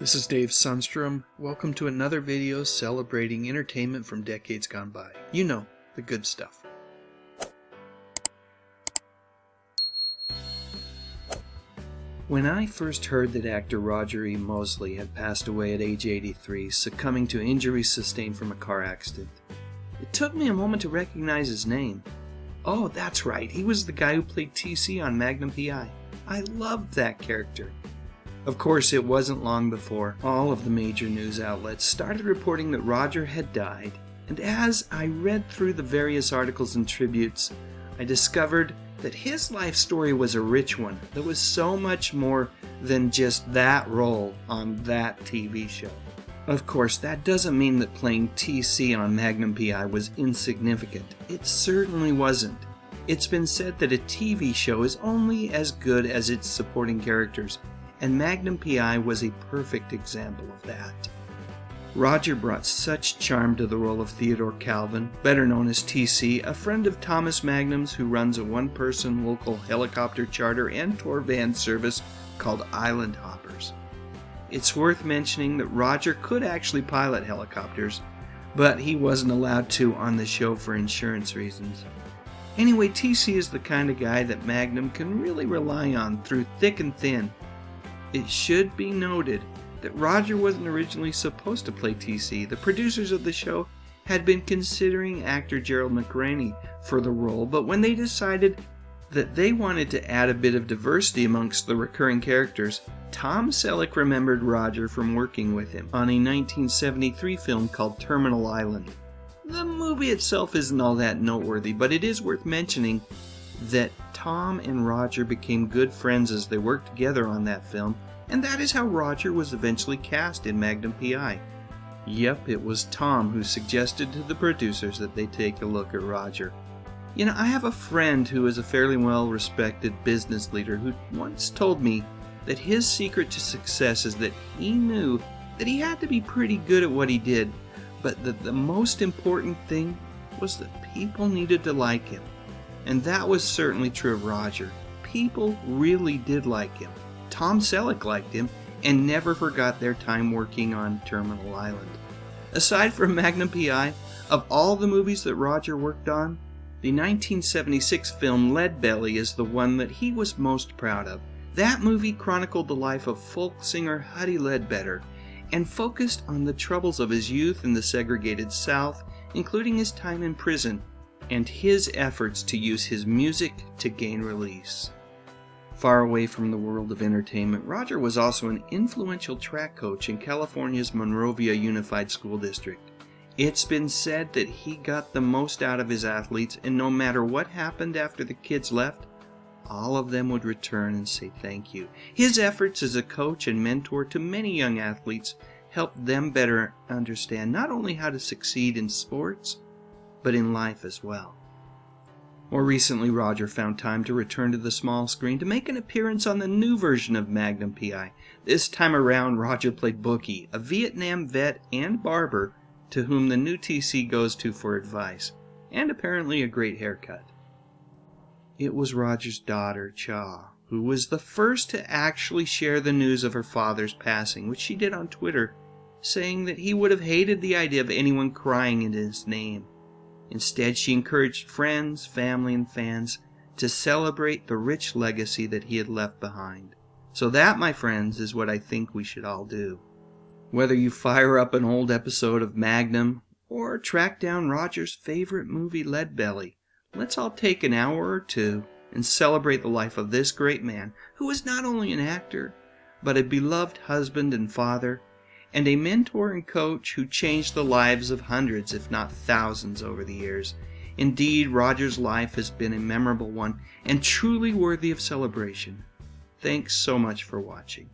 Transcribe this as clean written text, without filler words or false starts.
This is Dave Sundstrom. Welcome to another video celebrating entertainment from decades gone by. You know, the good stuff. When I first heard that actor Roger E. Mosley had passed away at age 83, succumbing to injuries sustained from a car accident, it took me a moment to recognize his name. Oh, that's right, he was the guy who played TC on Magnum P.I. I loved that character. Of course, it wasn't long before all of the major news outlets started reporting that Roger had died, and as I read through the various articles and tributes, I discovered that his life story was a rich one that was so much more than just that role on that TV show. Of course, that doesn't mean that playing TC on Magnum P.I. was insignificant. It certainly wasn't. It's been said that a TV show is only as good as its supporting characters, and Magnum P.I. was a perfect example of that. Roger brought such charm to the role of Theodore Calvin, better known as TC, a friend of Thomas Magnum's who runs a one-person local helicopter charter and tour van service called Island Hoppers. It's worth mentioning that Roger could actually pilot helicopters, but he wasn't allowed to on the show for insurance reasons. Anyway, TC is the kind of guy that Magnum can really rely on through thick and thin. It should be noted that Roger wasn't originally supposed to play TC. The producers of the show had been considering actor Gerald McRaney for the role, but when they decided that they wanted to add a bit of diversity amongst the recurring characters, Tom Selleck remembered Roger from working with him on a 1973 film called Terminal Island. The movie itself isn't all that noteworthy, but it is worth mentioning that Tom and Roger became good friends as they worked together on that film, and that is how Roger was eventually cast in Magnum P.I. Yep, it was Tom who suggested to the producers that they take a look at Roger. You know, I have a friend who is a fairly well-respected business leader who once told me that his secret to success is that he knew that he had to be pretty good at what he did, but that the most important thing was that people needed to like him. And that was certainly true of Roger. People really did like him. Tom Selleck liked him and never forgot their time working on Terminal Island. Aside from Magnum P.I., of all the movies that Roger worked on, the 1976 film Leadbelly is the one that he was most proud of. That movie chronicled the life of folk singer Huddie Ledbetter and focused on the troubles of his youth in the segregated South, including his time in prison and his efforts to use his music to gain release. Far away from the world of entertainment, Roger was also an influential track coach in California's Monrovia Unified School District. It's been said that he got the most out of his athletes, and no matter what happened after the kids left, all of them would return and say thank you. His efforts as a coach and mentor to many young athletes helped them better understand not only how to succeed in sports, but in life as well. More recently, Roger found time to return to the small screen to make an appearance on the new version of Magnum P.I. This time around, Roger played Bookie, a Vietnam vet and barber to whom the new TC goes to for advice, and apparently a great haircut. It was Roger's daughter, Cha, who was the first to actually share the news of her father's passing, which she did on Twitter, saying that he would have hated the idea of anyone crying in his name. Instead, she encouraged friends, family, and fans to celebrate the rich legacy that he had left behind. So that, my friends, is what I think we should all do. Whether you fire up an old episode of Magnum or track down Roger's favorite movie, Leadbelly, let's all take an hour or two and celebrate the life of this great man who was not only an actor, but a beloved husband and father, and a mentor and coach who changed the lives of hundreds, if not thousands, over the years. Indeed, Roger's life has been a memorable one and truly worthy of celebration. Thanks so much for watching.